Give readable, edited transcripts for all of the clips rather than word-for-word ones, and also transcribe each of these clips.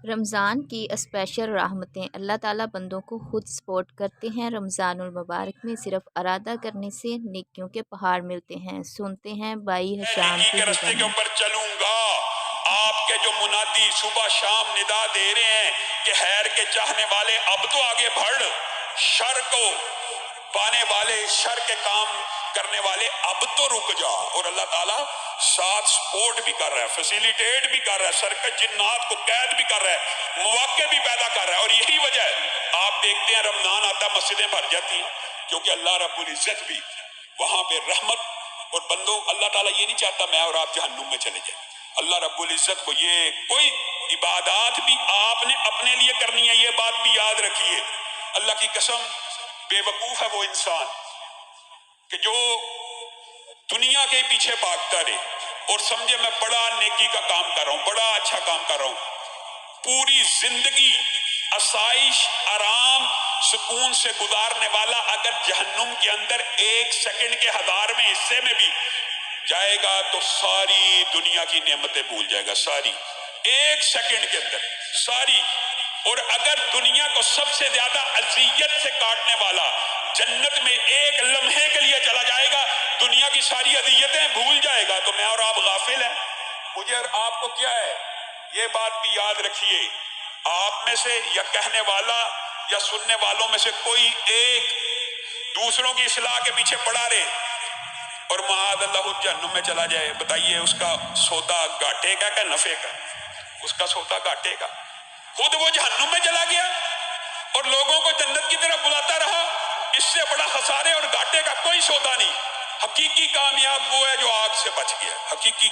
رمضان کی اسپیشل رحمتیں اللہ تعالیٰ بندوں کو خود سپورٹ کرتے ہیں۔ رمضان المبارک میں صرف ارادہ کرنے سے نیکیوں کے پہاڑ ملتے ہیں۔ سنتے ہیں بھائی حشام نیکی کی کے رستے کے زبانی۔ اوپر چلوں گا۔ آپ کے جو منادی صبح شام ندا دے رہے ہیں کہ خیر کے چاہنے والے اب تو آگے بڑھ، شر کو پانے والے، شر کے کام کرنے والے اب تو رک جا۔ اور اللہ تعالیٰ ساتھ سپورٹ بھی کر رہا ہے، فیسیلیٹیٹ بھی کر رہا ہے، سرکت جنات کو قید بھی کر رہا ہے، مواقع بھی پیدا کر رہا ہے۔ اور یہی وجہ ہے آپ دیکھتے ہیں رمضان آتا مسجدیں بھر جاتی ہیں، کیونکہ اللہ رب العزت بھی وہاں پہ رحمت اور بندوں، اللہ تعالیٰ یہ نہیں چاہتا میں اور آپ جہنم میں چلے جائیں۔ اللہ رب العزت کو یہ کوئی عبادات بھی آپ نے اپنے لیے کرنی ہے، یہ بات بھی یاد رکھیے۔ اللہ کی قسم بے وقوف ہے وہ انسان کہ جو دنیا کے پیچھے بھاگتا رہے اور سمجھے میں بڑا نیکی کا کام کر رہا ہوں، بڑا اچھا کام کر رہا ہوں، پوری زندگی آسائش، آرام، سکون سے گزارنے والا اگر جہنم کے اندر ایک سیکنڈ کے 1000ویں حصے میں بھی جائے گا تو ساری دنیا کی نعمتیں بھول جائے گا، ساری ایک سیکنڈ کے اندر ساری۔ اور اگر دنیا کو سب سے زیادہ اذیت سے کاٹنے والا جنت میں ایک لمحے کے لیے چلا جائے گا، دنیا کی ساری اذیتیں بھول جائے گا، تو میں اور آپ غافل ہیں؟ مجھے اور آپ کو کیا ہے؟ یہ بات بھی یاد رکھیے، آپ میں سے یا کہنے والا یا سننے والوں میں سے کوئی ایک دوسروں کی اصلاح کے پیچھے پڑا رہے اور معاذ اللہ جہنم میں چلا جائے، بتائیے اس کا سودا گھاٹے کا کہ نفع کا؟ اس کا سودا گھاٹے کا۔ خود وہ جہنم میں چلا گیا اور لوگوں کو جنت کی طرف بلاتا رہا، اس سے بڑا خسارے اور گھاٹے کا کوئی سودا نہیں۔ حقیقی کامیاب وہ ہے جو آگ سے بچ گیا، حقیقی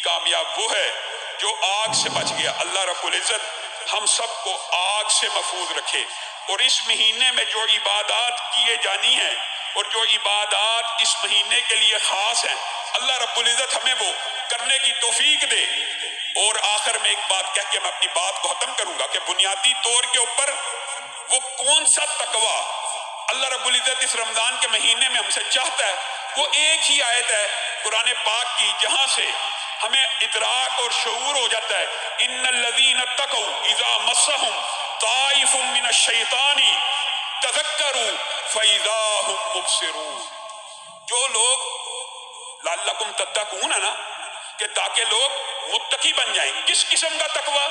کامیاب وہ ہے جو آگ سے بچ گیا۔ اللہ رب العزت ہم سب کو آگ سے محفوظ رکھے، اور اس مہینے میں جو عبادات کیے جانی ہیں اور جو عبادات اس مہینے کے لیے خاص ہیں، اللہ رب العزت ہمیں وہ کرنے کی توفیق دے۔ اور آخر میں ایک بات کہہ کے میں اپنی بات کو ختم کروں گا کہ بنیادی طور کے اوپر وہ کون سا تقوی اللہ رب العزت اس رمضان کے مہینے میں ہم سے چاہتا ہے، وہ ایک ہی آیت ہے قرآن پاک کی جہاں سے ہمیں ادراک اور شعور ہو جاتا ہے۔ ان الذین اتقوا اذا مسهم طائف من الشیطان تذکروا فاذا هم مبصرون۔ جو لوگ لعلکم تتقون ہے نا، کہ تاکہ لوگ متقی بن جائیں۔ کس قسم کا تقوی؟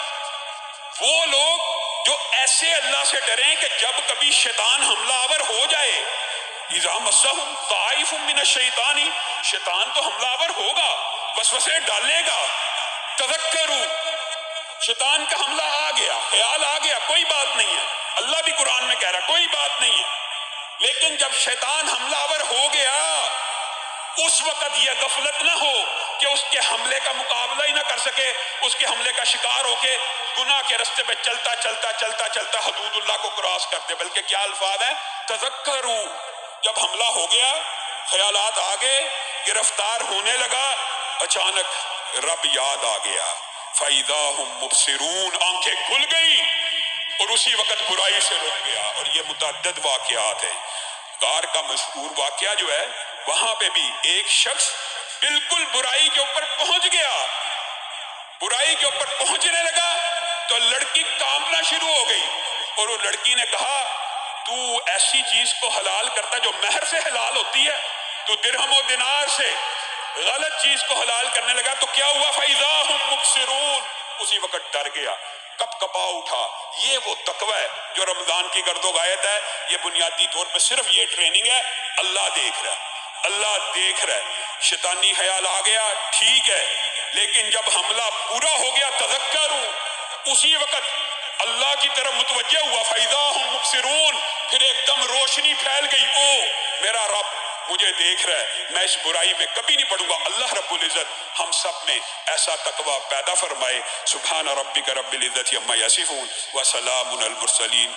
وہ لوگ جو ایسے اللہ سے ڈریں کہ جب کبھی شیطان حملہ آور ہو جائے، اذا مسهم طائف من الشیطان، شیطان تو حملہ آور ہوگا، وسوسے ڈالے گا، تذکروا، شیطان کا حملہ آ گیا، خیال آ گیا، کوئی بات نہیں ہے، اللہ بھی قرآن میں کہہ رہا ہے کوئی بات نہیں ہے، لیکن جب شیطان حملہ آور ہو گیا اس وقت یہ غفلت نہ ہو کہ اس کے حملے کا مقابلہ ہی نہ کر سکے، اس کے حملے کا شکار ہو کے گناہ کے رستے پہ چلتا چلتا چلتا چلتا حدود اللہ کو کراس کر دے۔ بلکہ کیا الفاظ ہیں؟ تذکروا، جب حملہ ہو گیا، خیالات آگے، گرفتار ہونے لگا، اچانک رب یاد آ گیا، فَإِذَا هُمْ مُبْصِرُونَ، آنکھیں کھل گئی اور اسی وقت برائی سے رک گیا۔ اور یہ متعدد واقعات ہیں۔ غار کا مشہور واقعہ جو ہے، وہاں پہ بھی ایک شخص بالکل برائی کے اوپر پہنچ گیا، برائی کے اوپر پہنچنے لگا تو لڑکی کانپنا شروع ہو گئی، اور وہ لڑکی نے کہا تو ایسی چیز کو حلال کرتا جو مہر سے حلال ہوتی ہے، تو درہم و دینار سے غلط چیز کو حلال کرنے لگا، تو کیا ہوا؟ فَإِذَا هُمْ مُبْصِرُونَ، اسی وقت ڈر گیا، کپ کپا اٹھا۔ یہ وہ تقوی ہے جو رمضان کی گرد و غایت ہے۔ یہ بنیادی طور پہ صرف یہ ٹریننگ ہے، اللہ دیکھ رہا ہے، اللہ دیکھ رہا ہے۔ شیطانی خیال آ گیا، ٹھیک ہے، لیکن جب حملہ پورا ہو گیا، تذکروا، اسی وقت اللہ کی طرف متوجہ ہوا، فَإِذَا هُمْ مُبْصِرُونَ، پھر ایک دم روشنی پھیل گئی، او میرا رب مجھے دیکھ رہا ہے، میں اس برائی میں کبھی نہیں پڑوں گا۔ اللہ رب العزت ہم سب میں ایسا تقوی پیدا فرمائے۔ سبحان ربک رب العزت عما یصفون وسلام علی المرسلین